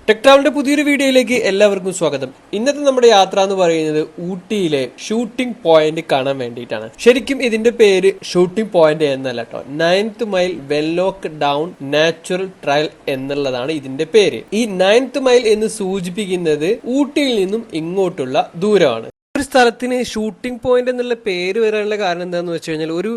ടെക്ട്രാവലിന്റെ പുതിയൊരു വീഡിയോയിലേക്ക് എല്ലാവർക്കും സ്വാഗതം. ഇന്നത്തെ നമ്മുടെ യാത്ര എന്ന് പറയുന്നത് ഊട്ടിയിലെ ഷൂട്ടിംഗ് പോയിന്റ് കാണാൻ വേണ്ടിയിട്ടാണ്. ശരിക്കും ഇതിന്റെ പേര് ഷൂട്ടിംഗ് പോയിന്റ് എന്നല്ല കേട്ടോ, 9th mile Wenlock down natural trial എന്നുള്ളതാണ് ഇതിന്റെ പേര്. ഈ 9th മൈൽ എന്ന് സൂചിപ്പിക്കുന്നത് ഊട്ടിയിൽ നിന്നും ഇങ്ങോട്ടുള്ള ദൂരമാണ്. ഒരു സ്ഥലത്തിന് ഷൂട്ടിംഗ് പോയിന്റ് എന്നുള്ള പേര് വരാനുള്ള കാരണം എന്താണെന്ന് വെച്ച് കഴിഞ്ഞാൽ, ഒരു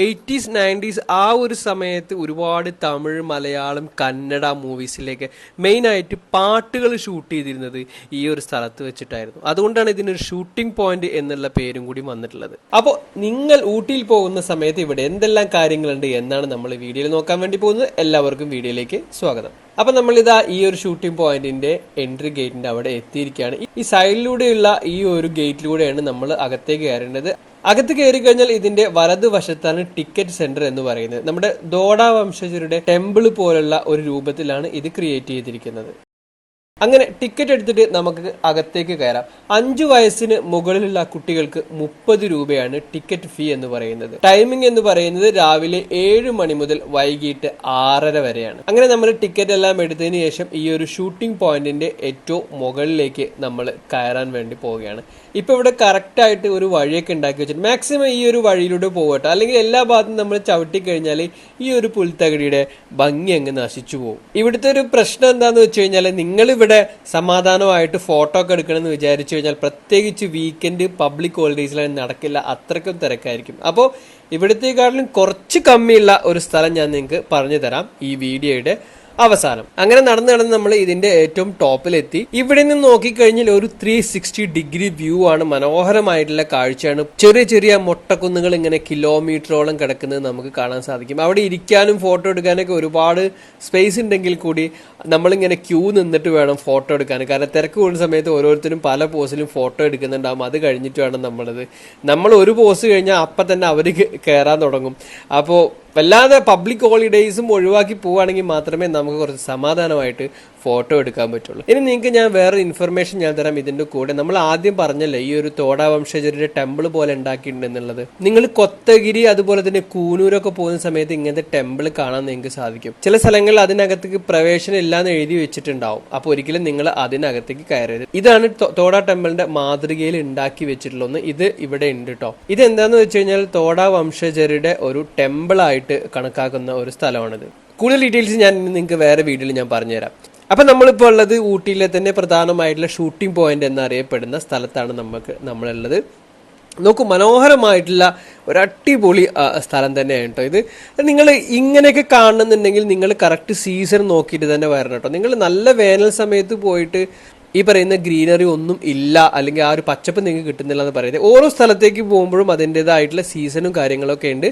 80s 90s ആ ഒരു സമയത്ത് ഒരുപാട് തമിഴ്, മലയാളം, കന്നഡ മൂവീസിലേക്ക് മെയിനായിട്ട് പാട്ടുകൾ ഷൂട്ട് ചെയ്തിരുന്നത് ഈ ഒരു സ്ഥലത്ത് വെച്ചിട്ടായിരുന്നു. അതുകൊണ്ടാണ് ഇതിനൊരു ഷൂട്ടിംഗ് പോയിന്റ് എന്നുള്ള പേരും കൂടി വന്നിട്ടുള്ളത്. അപ്പോൾ നിങ്ങൾ ഊട്ടിയിൽ പോകുന്ന സമയത്ത് ഇവിടെ എന്തെല്ലാം കാര്യങ്ങളുണ്ട് എന്നാണ് നമ്മൾ വീഡിയോയിൽ നോക്കാൻ വേണ്ടി പോകുന്നത്. എല്ലാവർക്കും വീഡിയോയിലേക്ക് സ്വാഗതം. അപ്പൊ നമ്മളിതാ ഈ ഒരു ഷൂട്ടിംഗ് പോയിന്റിന്റെ എൻട്രി ഗേറ്റിന്റെ അവിടെ എത്തിയിരിക്കുകയാണ്. ഈ സൈഡിലൂടെയുള്ള ഈ ഒരു ഗേറ്റിലൂടെയാണ് നമ്മൾ അകത്തേക്ക് കയറേണ്ടത്. അകത്ത് കയറി കഴിഞ്ഞാൽ ഇതിന്റെ വലതുവശത്താണ് ടിക്കറ്റ് സെന്റർ എന്ന് പറയുന്നത്. നമ്മുടെ ദോഡ വംശജരുടെ ടെമ്പിൾ പോലുള്ള ഒരു രൂപത്തിലാണ് ഇത് ക്രിയേറ്റ് ചെയ്തിരിക്കുന്നത്. അങ്ങനെ ടിക്കറ്റ് എടുത്തിട്ട് നമുക്ക് അകത്തേക്ക് കയറാം. 5 വയസ്സിന് മുകളിലുള്ള കുട്ടികൾക്ക് 30 രൂപയാണ് ടിക്കറ്റ് ഫീ എന്ന് പറയുന്നത്. ടൈമിംഗ് എന്ന് പറയുന്നത് രാവിലെ 7 മണി മുതൽ വൈകിട്ട് 6:30 വരെയാണ്. അങ്ങനെ നമ്മൾ ടിക്കറ്റ് എല്ലാം എടുത്തതിന് ശേഷം ഈ ഒരു ഷൂട്ടിംഗ് പോയിന്റിന്റെ ഏറ്റവും മുകളിലേക്ക് നമ്മൾ കയറാൻ വേണ്ടി പോവുകയാണ്. ഇപ്പൊ ഇവിടെ കറക്റ്റ് ആയിട്ട് ഒരു വഴിയൊക്കെ ഉണ്ടാക്കി വെച്ചിട്ട് മാക്സിമം ഈ ഒരു വഴിയിലൂടെ പോകട്ടെ, അല്ലെങ്കിൽ എല്ലാ ഭാഗത്തും നമ്മൾ ചവിട്ടി കഴിഞ്ഞാൽ ഈ ഒരു പുൽത്തകടിയുടെ ഭംഗി അങ്ങ് നശിച്ചു പോകും. ഇവിടുത്തെ ഒരു പ്രശ്നം എന്താന്ന് വെച്ച് കഴിഞ്ഞാൽ, നിങ്ങൾ ഇവിടെ സമാധാനമായിട്ട് ഫോട്ടോ ഒക്കെ എടുക്കണമെന്ന് വിചാരിച്ചു കഴിഞ്ഞാൽ, പ്രത്യേകിച്ച് വീക്കെൻഡ് പബ്ലിക് ഹോളിഡേയ്സിലാണ് നടക്കില്ല, അത്രയ്ക്കും തിരക്കായിരിക്കും. അപ്പോൾ ഇവിടത്തെക്കാട്ടിലും കുറച്ച് കമ്മിയുള്ള ഒരു സ്ഥലം ഞാൻ നിങ്ങൾക്ക് പറഞ്ഞു തരാം ഈ വീഡിയോയുടെ അവസാനം. അങ്ങനെ നടന്ന് നമ്മൾ ഇതിന്റെ ഏറ്റവും ടോപ്പിലെത്തി. ഇവിടെ നിന്ന് നോക്കിക്കഴിഞ്ഞാൽ ഒരു 360 ഡിഗ്രി വ്യൂ ആണ്. മനോഹരമായിട്ടുള്ള കാഴ്ചയാണ്. ചെറിയ ചെറിയ മൊട്ടക്കുന്നുകൾ ഇങ്ങനെ കിലോമീറ്ററോളം കിടക്കുന്നത് നമുക്ക് കാണാൻ സാധിക്കും. അവിടെ ഇരിക്കാനും ഫോട്ടോ എടുക്കാനൊക്കെ ഒരുപാട് സ്പേസ് ഉണ്ടെങ്കിൽ കൂടി നമ്മളിങ്ങനെ ക്യൂ നിന്നിട്ട് വേണം ഫോട്ടോ എടുക്കാൻ. കാരണം തിരക്ക് കൂടുന്ന സമയത്ത് ഓരോരുത്തരും പല പോസിലും ഫോട്ടോ എടുക്കുന്നുണ്ടാവും. അത് കഴിഞ്ഞിട്ട് വേണം നമ്മൾ ഒരു പോസ് കഴിഞ്ഞാൽ അപ്പം തന്നെ അവർ കയറാൻ തുടങ്ങും. അപ്പോൾ വല്ലാതെ പബ്ലിക് ഹോളിഡേയ്സും ഒഴിവാക്കി പോവുകയാണെങ്കിൽ മാത്രമേ നമുക്ക് കുറച്ച് സമാധാനമായിട്ട് ഫോട്ടോ എടുക്കാൻ പറ്റുള്ളൂ. ഇനി നിങ്ങൾക്ക് ഞാൻ വേറെ ഇൻഫർമേഷൻ ഞാൻ തരാം ഇതിന്റെ കൂടെ. നമ്മൾ ആദ്യം പറഞ്ഞല്ലേ ഈ ഒരു തോട വംശജരുടെ ടെമ്പിൾ പോലെ ഉണ്ടാക്കിയിട്ടുണ്ട് എന്നുള്ളത്. നിങ്ങൾ കൊത്തഗിരി അതുപോലെ തന്നെ കൂനൂരൊക്കെ പോകുന്ന സമയത്ത് ഇങ്ങനത്തെ ടെമ്പിൾ കാണാൻ നിങ്ങൾക്ക് സാധിക്കും. ചില സ്ഥലങ്ങളിൽ അതിനകത്തേക്ക് പ്രവേശനം ഇല്ലാന്ന് എഴുതി വെച്ചിട്ടുണ്ടാവും. അപ്പോൾ ഒരിക്കലും നിങ്ങൾ അതിനകത്തേക്ക് കയറരുത്. ഇതാണ് തോട ടെമ്പിളിന്റെ മാതൃകയിൽ ഉണ്ടാക്കി വെച്ചിട്ടുള്ള ഒന്ന്. ഇത് ഇവിടെ ഉണ്ട് കേട്ടോ. ഇത് എന്താന്ന് വെച്ച് കഴിഞ്ഞാൽ തോട വംശജരുടെ ഒരു ടെമ്പിൾ ആയിട്ട് കണക്കാക്കുന്ന ഒരു സ്ഥലമാണിത്. കൂടുതൽ ഡീറ്റെയിൽസ് ഞാൻ നിങ്ങൾക്ക് വേറെ വീഡിയോയിൽ ഞാൻ പറഞ്ഞുതരാം. അപ്പം നമ്മളിപ്പോൾ ഉള്ളത് ഊട്ടിയിലെ തന്നെ പ്രധാനമായിട്ടുള്ള ഷൂട്ടിംഗ് പോയിന്റ് എന്നറിയപ്പെടുന്ന സ്ഥലത്താണ് നമ്മളുള്ളത്. നോക്കൂ, മനോഹരമായിട്ടുള്ള ഒരു അടിപൊളി സ്ഥലം തന്നെയാണ് കേട്ടോ ഇത്. നിങ്ങൾ ഇങ്ങനെയൊക്കെ കാണുന്നുണ്ടെങ്കിൽ നിങ്ങൾ കറക്റ്റ് സീസൺ നോക്കിയിട്ട് തന്നെ വരണം കേട്ടോ. നിങ്ങൾ നല്ല വേനൽ സമയത്ത് പോയിട്ട് ഈ പറയുന്ന ഗ്രീനറി ഒന്നും ഇല്ല, അല്ലെങ്കിൽ ആ ഒരു പച്ചപ്പ് നിങ്ങൾക്ക് കിട്ടുന്നില്ല എന്ന് പറയുന്നത്. ഓരോ സ്ഥലത്തേക്ക് പോകുമ്പോഴും അതിൻ്റെതായിട്ടുള്ള സീസണും കാര്യങ്ങളൊക്കെ ഉണ്ട്.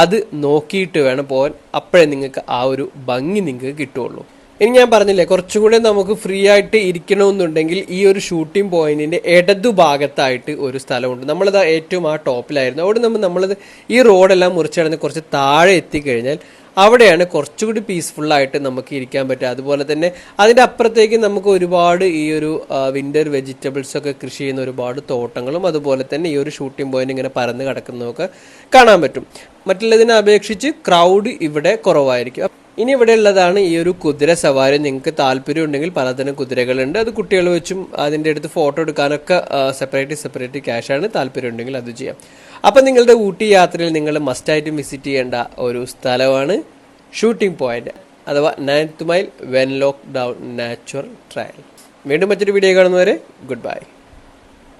അത് നോക്കിയിട്ട് വേണം പോകാൻ. അപ്പോഴേ നിങ്ങൾക്ക് ആ ഒരു ഭംഗി നിങ്ങൾക്ക് കിട്ടുള്ളൂ. ഇനി ഞാൻ പറഞ്ഞില്ലേ, കുറച്ചും കൂടെ നമുക്ക് ഫ്രീ ആയിട്ട് ഇരിക്കണമെന്നുണ്ടെങ്കിൽ ഈ ഒരു ഷൂട്ടിംഗ് പോയിന്റിന്റെ ഇടതു ഭാഗത്തായിട്ട് ഒരു സ്ഥലമുണ്ട്. നമ്മളത് ഏറ്റവും ആ ടോപ്പിലായിരുന്നു. അവിടെ നമ്മളത് ഈ റോഡെല്ലാം മുറിച്ചടന്ന് കുറച്ച് താഴെ എത്തിക്കഴിഞ്ഞാൽ അവിടെയാണ് കുറച്ചുകൂടി പീസ്ഫുള്ളായിട്ട് നമുക്ക് ഇരിക്കാൻ പറ്റുക. അതുപോലെ തന്നെ അതിൻ്റെ അപ്പുറത്തേക്ക് നമുക്ക് ഒരുപാട് ഈ ഒരു വിൻ്റർ വെജിറ്റബിൾസ് ഒക്കെ കൃഷി ചെയ്യുന്ന ഒരുപാട് തോട്ടങ്ങളും അതുപോലെ തന്നെ ഈ ഒരു ഷൂട്ടിംഗ് പോയിന്റ് ഇങ്ങനെ പരന്ന് കിടക്കുന്നതൊക്കെ കാണാൻ പറ്റും. മറ്റുള്ളതിനെ അപേക്ഷിച്ച് ക്രൗഡ് ഇവിടെ കുറവായിരിക്കും. ഇനി ഇവിടെ ഉള്ളതാണ് ഈ ഒരു കുതിര സവാരി. നിങ്ങൾക്ക് താല്പര്യം ഉണ്ടെങ്കിൽ പലതരം കുതിരകളുണ്ട്. അത് കുട്ടികൾ വെച്ചും അതിൻ്റെ അടുത്ത് ഫോട്ടോ എടുക്കാനൊക്കെ സെപ്പറേറ്റ് ക്യാഷാണ്. താല്പര്യം ഉണ്ടെങ്കിൽ അത് ചെയ്യാം. അപ്പം നിങ്ങളുടെ ഊട്ടി യാത്രയിൽ നിങ്ങൾ മസ്റ്റായിട്ടും വിസിറ്റ് ചെയ്യേണ്ട ഒരു സ്ഥലമാണ് ഷൂട്ടിംഗ് പോയിന്റ് അഥവാ 9th mile Wenlock down natural trial. വീണ്ടും മറ്റൊരു വീഡിയോ കാണുന്നവരെ ഗുഡ് ബൈ.